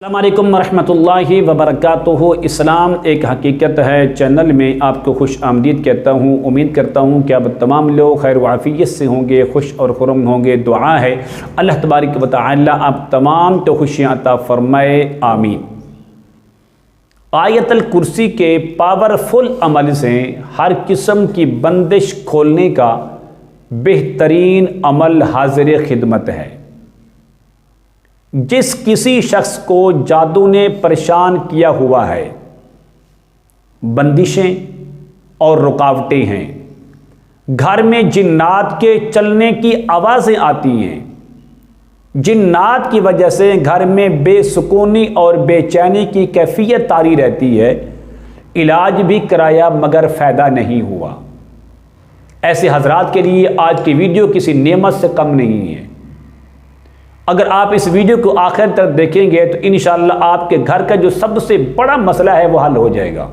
अस्सलामु अलैकुम वरहमतुल्लाहि वबरकातुहू। इस्लाम एक हकीकत है चैनल में आपको खुश आमदीद कहता हूँ। उम्मीद करता हूँ कि आप तमाम लोग खैर वाफ़ियत से होंगे, खुश और खुरम होंगे। दुआ है अल्लाह तबारक व तआला आप तमाम तो खुशियाँ अता फ़रमाए, आमीन। आयतल कुर्सी के पावरफुल अमल से हर किस्म की बंदिश खोलने का बेहतरीन अमल हाज़िर खिदमत है। जिस किसी शख्स को जादू ने परेशान किया हुआ है, बंदिशें और रुकावटें हैं, घर में जिन्नात के चलने की आवाज़ें आती हैं, जिन्नात की वजह से घर में बेसुकूनी और बेचैनी की कैफियत तारी रहती है, इलाज भी कराया मगर फ़ायदा नहीं हुआ। ऐसे हजरात के लिए आज की वीडियो किसी नेमत से कम नहीं है। अगर आप इस वीडियो को आखिर तक देखेंगे तो इंशाअल्लाह आपके घर का जो सबसे बड़ा मसला है वो हल हो जाएगा।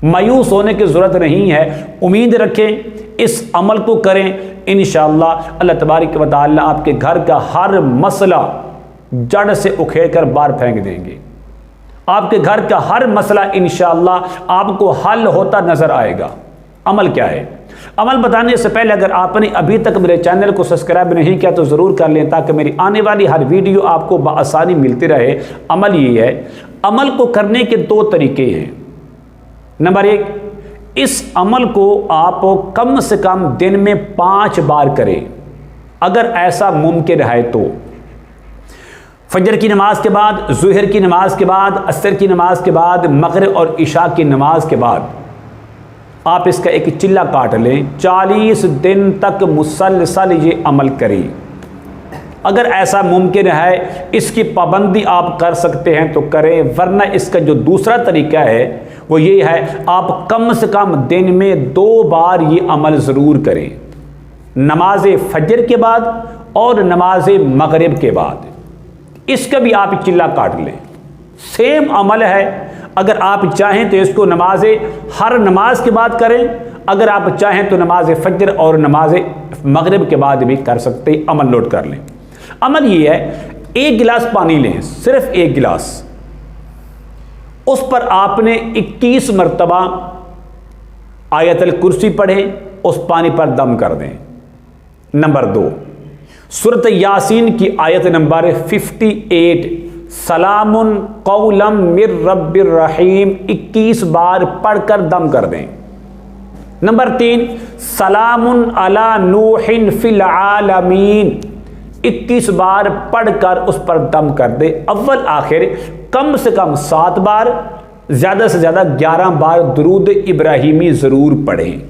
मायूस होने की ज़रूरत नहीं है, उम्मीद रखें, इस अमल को करें, इंशाअल्लाह अल्लाह तबारक व तआला आपके घर का हर मसला जड़ से उखेड़ कर बाहर फेंक देंगे। आपके घर का हर मसला इंशाअल्लाह आपको हल होता नज़र आएगा। अमल क्या है? अमल बताने से पहले अगर आपने अभी तक मेरे चैनल को सब्सक्राइब नहीं किया तो ज़रूर कर लें ताकि मेरी आने वाली हर वीडियो आपको बआसानी मिलती रहे। अमल ये है, अमल को करने के दो तरीके हैं। नंबर एक, इस अमल को आप कम से कम दिन में 5 बार करें अगर ऐसा मुमकिन है तो। फजर की नमाज के बाद, ज़ुहर की नमाज के बाद, असर की नमाज के बाद, मगरिब और इशा की नमाज के बाद आप इसका एक चिल्ला काट लें। 40 दिन तक मुसलसल ये अमल करें। अगर ऐसा मुमकिन है, इसकी पाबंदी आप कर सकते हैं तो करें, वरना इसका जो दूसरा तरीका है वो ये है, आप कम से कम दिन में 2 बार ये अमल ज़रूर करें, नमाज फजर के बाद और नमाज मगरिब के बाद। इसका भी आप चिल्ला काट लें। सेम अमल है। अगर आप चाहें तो इसको हर नमाज के बाद करें, अगर आप चाहें तो नमाज फजर और नमाज मगरिब के बाद भी कर सकते हैं। अमल नोट कर लें। अमल ये है, 1 गिलास पानी लें, सिर्फ 1 गिलास, उस पर आपने 21 मरतबा आयतल कुर्सी पढ़ें, उस पानी पर दम कर दें। नंबर 2, सूरत यासीन की आयत नंबर 58 सलामुन कौलम मिर रब्बिर रहीम 21 बार पढ़कर दम कर दें। नंबर 3, सलामुन अला नूहिन फिल आलमीन 21 बार पढ़कर उस पर दम कर दें। अव्वल आखिर कम से कम 7 बार, ज़्यादा से ज़्यादा 11 बार दुरूद इब्राहिमी ज़रूर पढ़ें।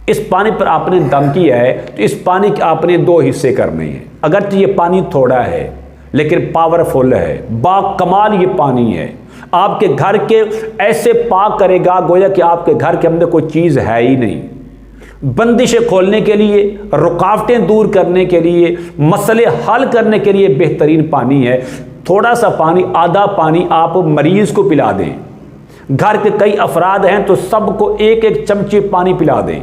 इस पानी पर आपने दम किया है तो इस पानी के आपने 2 हिस्से करने हैं। अगरचे ये पानी थोड़ा है लेकिन पावरफुल है, बाकमाल ये पानी है, आपके घर के ऐसे पाक करेगा गोया कि आपके घर के अंदर कोई चीज़ है ही नहीं। बंदिशें खोलने के लिए, रुकावटें दूर करने के लिए, मसले हल करने के लिए बेहतरीन पानी है। थोड़ा सा पानी, आधा पानी आप मरीज़ को पिला दें। घर के कई अफराद हैं तो सबको 1-1 चमचे पानी पिला दें।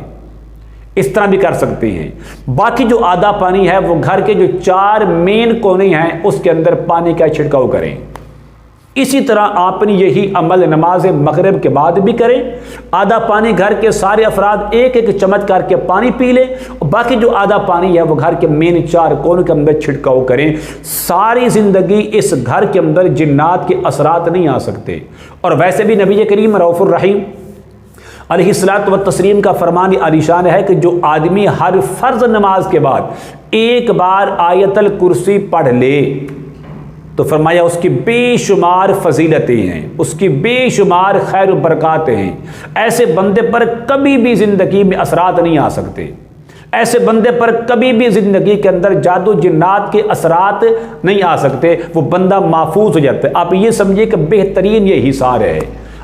इस तरह भी कर सकते हैं। बाकी जो आधा पानी है वो घर के जो 4 मेन कोने हैं उसके अंदर पानी का छिड़काव करें। इसी तरह आपने यही अमल नमाज मगरिब के बाद भी करें। आधा पानी घर के सारे अफराद 1-1 चम्मच करके पानी पी लें और बाकी जो आधा पानी है वो घर के मेन 4 कोनों के अंदर छिड़काव करें। सारी ज़िंदगी इस घर के अंदर जिन्नात के असरात नहीं आ सकते। और वैसे भी नबी करीम रऊफ़ुर रहीम अलैहिस्सलात व तस्लीम का फरमान आलिशान है कि जो आदमी हर फ़र्ज़ नमाज के बाद 1 बार आयतल कुर्सी पढ़ ले तो फरमाया उसकी बेशुमार फजीलतें हैं, उसकी बेशुमार खैर बरक़ातें हैं। ऐसे बंदे पर कभी भी ज़िंदगी में असरात नहीं आ सकते। ऐसे बंदे पर कभी भी ज़िंदगी के अंदर जादू जिन्नात के असरात नहीं आ सकते। वो बंदा महफूज हो जाता है। आप ये समझिए कि बेहतरीन ये हिसार है।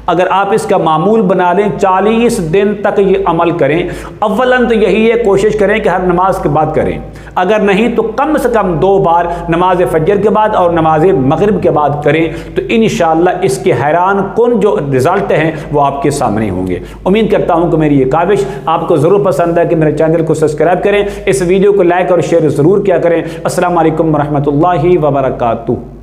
अगर आप इसका मामूल बना लें, 40 दिन तक ये अमल करें। अव्वलन तो यही है, कोशिश करें कि हर नमाज के बाद करें। अगर नहीं तो कम से कम 2 बार नमाज फजर के बाद और नमाज मगरिब के बाद करें तो इंशाअल्लाह इसके हैरान कुन जो रिज़ल्ट हैं वो आपके सामने होंगे। उम्मीद करता हूँ कि मेरी ये काविश आपको ज़रूर पसंद है कि मेरे चैनल को सब्सक्राइब करें, इस वीडियो को लाइक और शेयर ज़रूर किया करें। अस्सलामु अलैकुम वरहमतुल्लाहि वबरकातुहू।